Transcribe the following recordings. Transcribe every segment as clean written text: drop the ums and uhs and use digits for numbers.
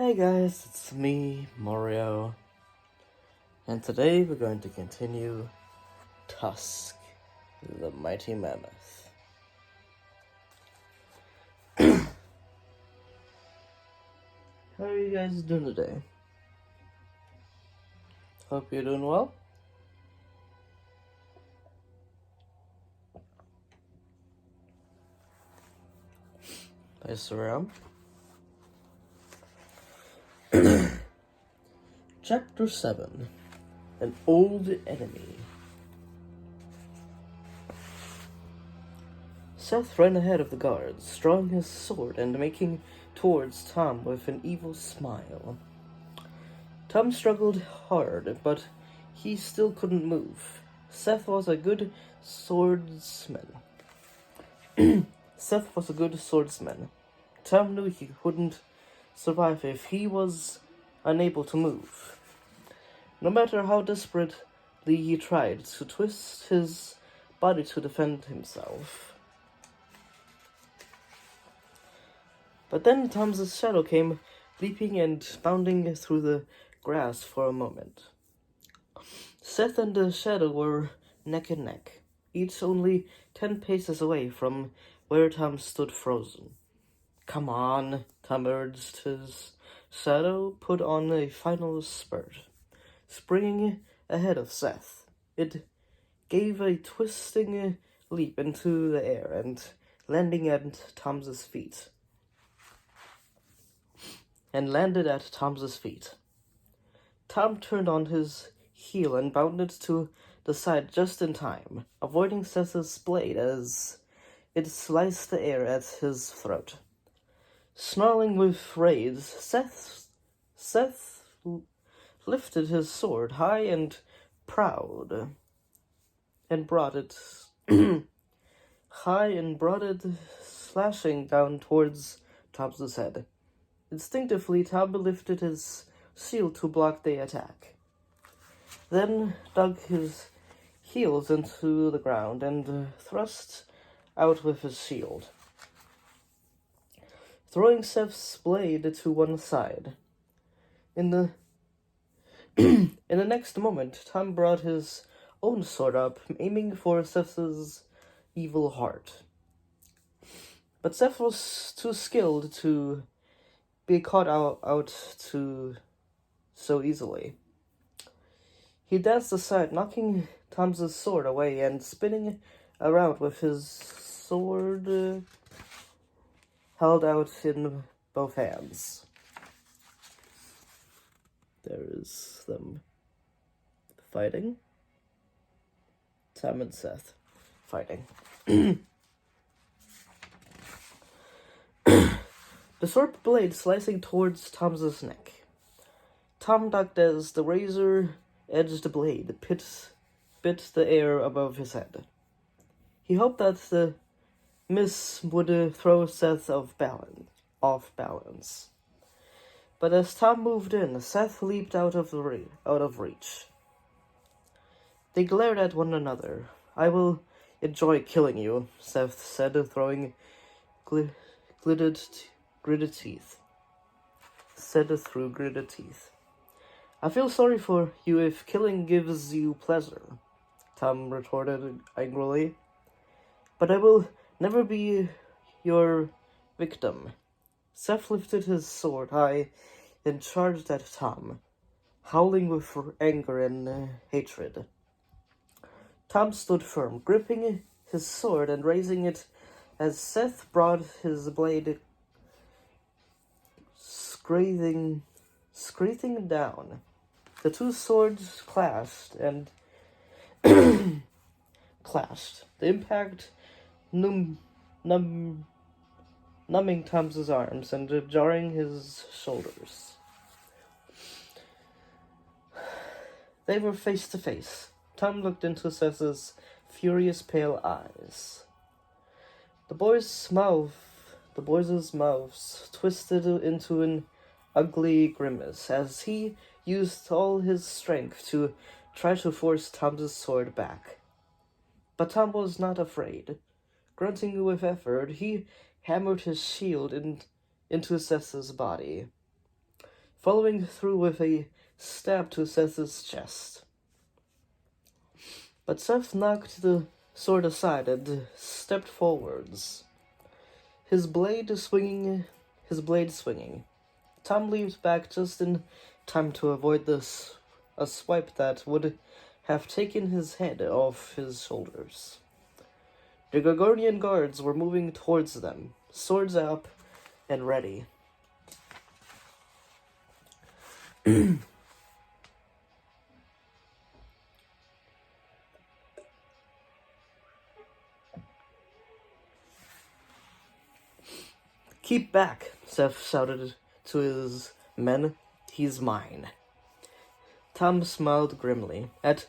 Hey guys, it's me, Mario, and today we're going to continue Tusk, the Mighty Mammoth. How are you guys doing today? Hope you're doing well. Pass around. Chapter 7, An Old Enemy. Seth ran ahead of the guards, drawing his sword and making towards Tom with an evil smile. Tom struggled hard, but he still couldn't move. Seth was a good swordsman. Tom knew he couldn't survive if he was unable to move. No matter how desperately he tried to twist his body to defend himself. But then Tom's shadow came leaping and bounding through the grass for a moment. Seth and the shadow were neck and neck, each only 10 paces away from where Tom stood frozen. "Come on," Tom urged his shadow, put on a final spurt. Springing ahead of Seth, it gave a twisting leap into the air and landed at Tom's feet. Tom turned on his heel and bounded to the side just in time, avoiding Seth's blade as it sliced the air at his throat. Snarling with rage, Seth lifted his sword high and proud, and brought it slashing down towards Tom's head. Instinctively, Tom lifted his shield to block the attack, then dug his heels into the ground and thrust out with his shield, throwing Seth's blade to one side. In the next moment, Tom brought his own sword up, aiming for Seth's evil heart. But Seth was too skilled to be caught out so easily. He danced aside, knocking Tom's sword away and spinning around with his sword held out in both hands. There is them fighting. Tom and Seth fighting. The sword blade slicing towards Tom's neck. Tom ducked as the razor-edged blade bit the air above his head. He hoped that the miss would throw Seth off balance. But as Tom moved in, Seth leaped out of reach. They glared at one another. "I will enjoy killing you," Seth said, throwing gritted teeth. Through gritted teeth. "I feel sorry for you if killing gives you pleasure," Tom retorted angrily. "But I will never be your victim." Seth lifted his sword high and charged at Tom, howling with anger and hatred. Tom stood firm, gripping his sword and raising it as Seth brought his blade scraping down. The two swords clashed and clashed. The impact numbing Tom's arms and jarring his shoulders. They were face to face. Tom looked into Seth's furious pale eyes. The boys' mouths twisted into an ugly grimace as he used all his strength to try to force Tom's sword back. But Tom was not afraid. Grunting with effort, he hammered his shield into Seth's body. following through with a stab to Seth's chest. But Seth knocked the sword aside and stepped forwards, his blade swinging. Tom leaped back just in time to avoid a swipe that would have taken his head off his shoulders. The Gorgonian guards were moving towards them, swords up and ready. "Keep back," Seth shouted to his men. "He's mine." Tom smiled grimly. At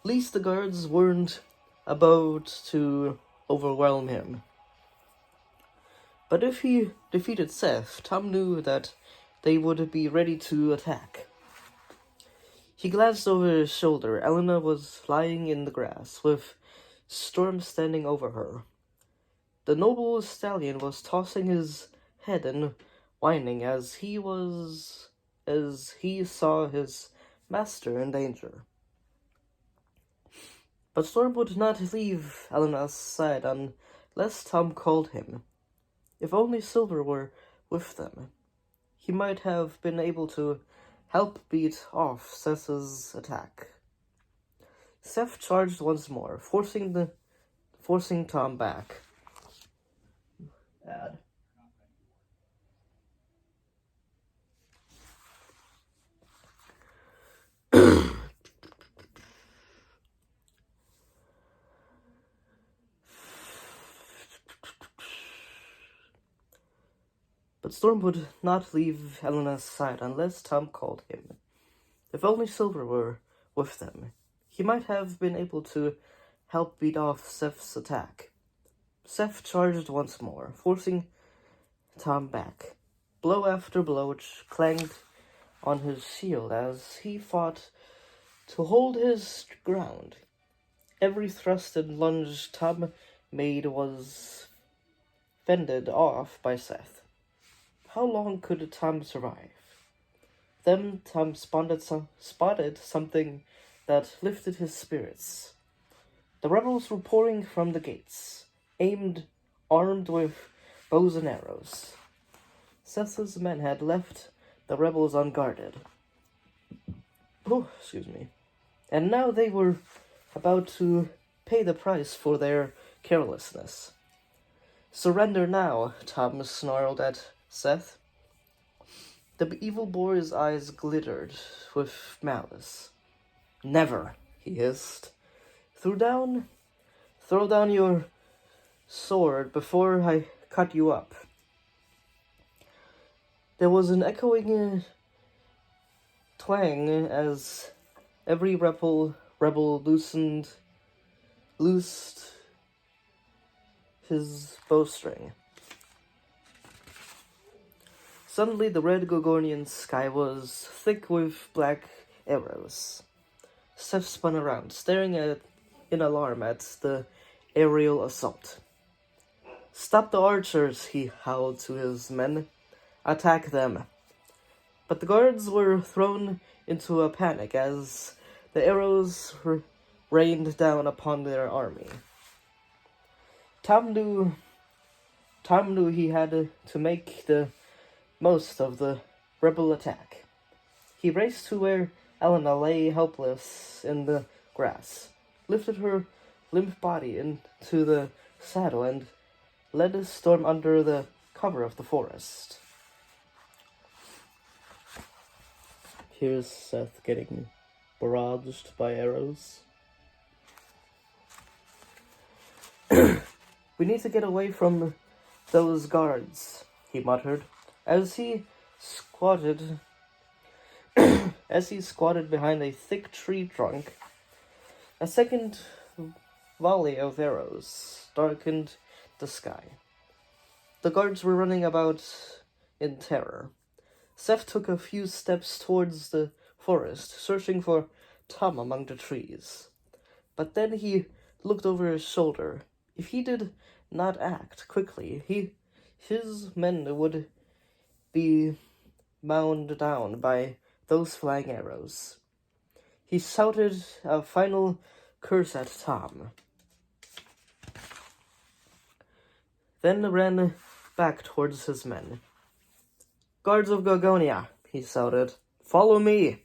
least the guards weren't about to overwhelm him. But if he defeated Seth, Tom knew that they would be ready to attack. He glanced over his shoulder. Elena was lying in the grass, with Storm standing over her. The noble stallion was tossing his head and whining as he saw his master in danger. But Storm would not leave Elena's side unless Tom called him. If only Silver were with them, he might have been able to help beat off Seth's attack. Seth charged once more, forcing Tom back. But Storm would not leave Elena's side unless Tom called him. If only Silver were with them, he might have been able to help beat off Seth's attack. Seth charged once more, forcing Tom back. Blow after blow clanged on his shield as he fought to hold his ground. Every thrust and lunge Tom made was fended off by Seth. How long could Tom survive? Then Tom spotted something that lifted his spirits. The rebels were pouring from the gates, armed with bows and arrows. Seth's men had left the rebels unguarded. And now they were about to pay the price for their carelessness. "Surrender now," Tom snarled at Seth. The evil boar's eyes glittered with malice. "Never," he hissed. Throw down your sword before I cut you up." There was an echoing twang as every rebel loosed his bowstring. Suddenly the red Gorgonian sky was thick with black arrows. Seth spun around, staring in alarm at the aerial assault. "Stop the archers," he howled to his men. "Attack them." But the guards were thrown into a panic as the arrows rained down upon their army. Tom knew he had to make the most of the rebel attack. He raced to where Elena lay helpless in the grass, lifted her limp body into the saddle, and led Storm under the cover of the forest. Here's Seth getting barraged by arrows. "We need to get away from those guards," he muttered, as he squatted behind a thick tree trunk. A second volley of arrows darkened the sky. The guards were running about in terror. Seth took a few steps towards the forest, searching for Tom among the trees. But then he looked over his shoulder. If he did not act quickly, his men would be mown down by those flying arrows. He shouted a final curse at Tom, then ran back towards his men. "Guards of Gorgonia," he shouted, "follow me!"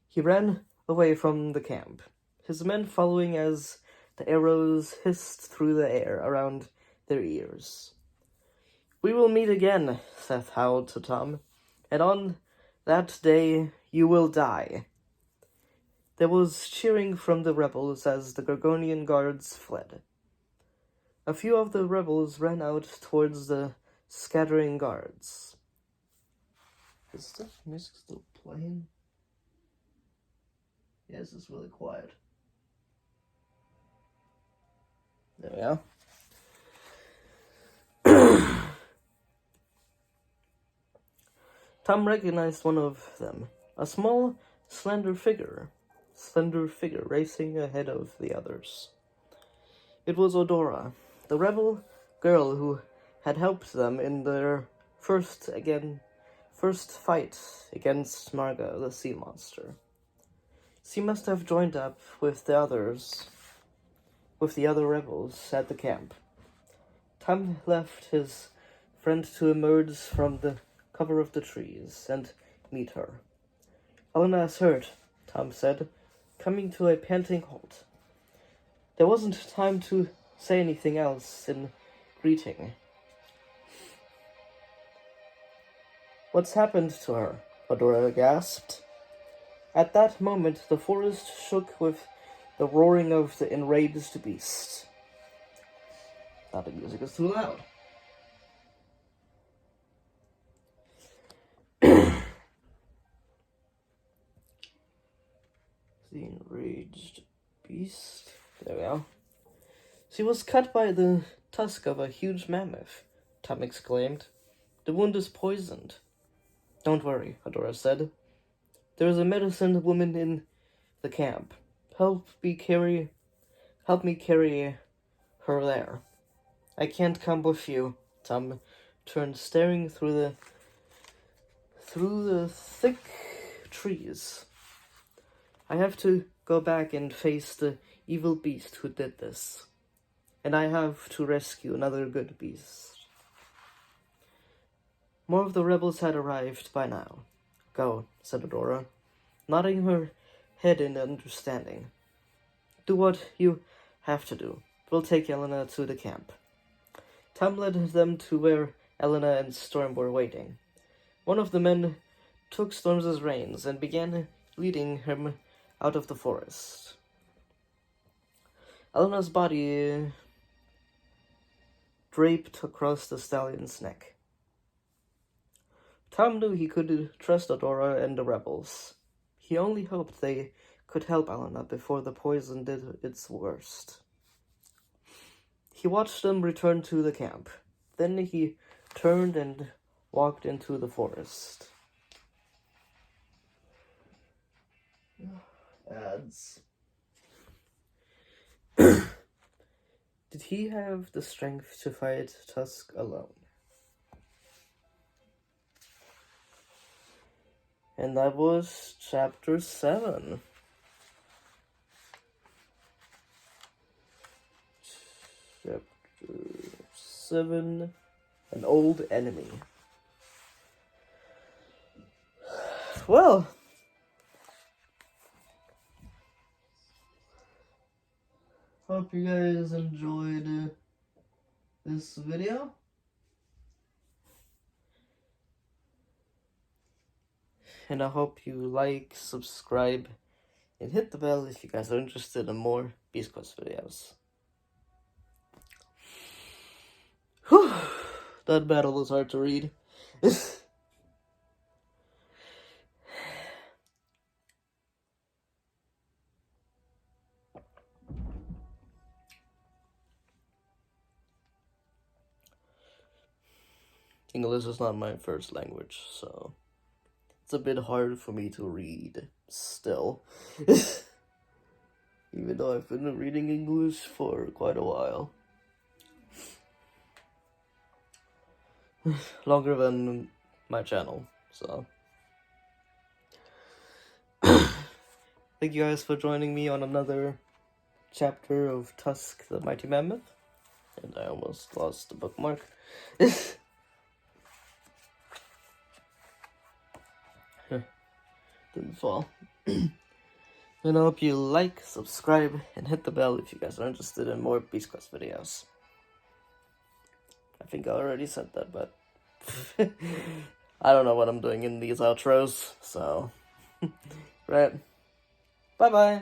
He ran away from the camp, his men following as the arrows hissed through the air around their ears. "We will meet again," Seth howled to Tom, "and on that day you will die." There was cheering from the rebels as the Gorgonian guards fled. A few of the rebels ran out towards the scattering guards. Is the music still playing? Yes, it's really quiet. There we are. Tom recognized one of them, a small, slender figure racing ahead of the others. It was Odora, the rebel girl who had helped them in their first fight against Marga, the sea monster. She must have joined up with the other rebels at the camp. Tom left his friend to emerge from the cover of the trees and meet her. "Elena is hurt," Tom said, coming to a panting halt. There wasn't time to say anything else in greeting. "What's happened to her?" Odora gasped. At that moment, the forest shook with the roaring of the enraged beast. Now the music is too loud. The enraged beast. There we are. "She was cut by the tusk of a huge mammoth," Tom exclaimed. "The wound is poisoned." "Don't worry," Odora said. "There is a medicine woman in the camp. Help me carry her there." "I can't come with you," Tom turned, staring through the thick trees. "I have to go back and face the evil beast who did this. And I have to rescue another good beast." More of the rebels had arrived by now. "Go," said Odora, nodding her head in understanding. "Do what you have to do. We'll take Elena to the camp." Tom led them to where Elena and Storm were waiting. One of the men took Storm's reins and began leading him out of the forest. Elena's body draped across the stallion's neck. Tom knew he could trust Odora and the rebels. He only hoped they could help Elena before the poison did its worst. He watched them return to the camp. Then he turned and walked into the forest. Ads. Did he have the strength to fight Tusk alone? And that was chapter 7. Chapter 7, An Old Enemy. Well, hope you guys enjoyed this video. And I hope you like, subscribe, and hit the bell if you guys are interested in more Beast Quest videos. Whew, that battle was hard to read. English is not my first language, so it's a bit hard for me to read still. Even though I've been reading English for quite a while. Longer than my channel, So, thank you guys for joining me on another chapter of Tusk, the Mighty Mammoth. And I almost lost the bookmark. Didn't fall. And I hope you like, subscribe, and hit the bell if you guys are interested in more Beast Quest videos. I think I already said that, but I don't know what I'm doing in these outros, so right. Bye-bye.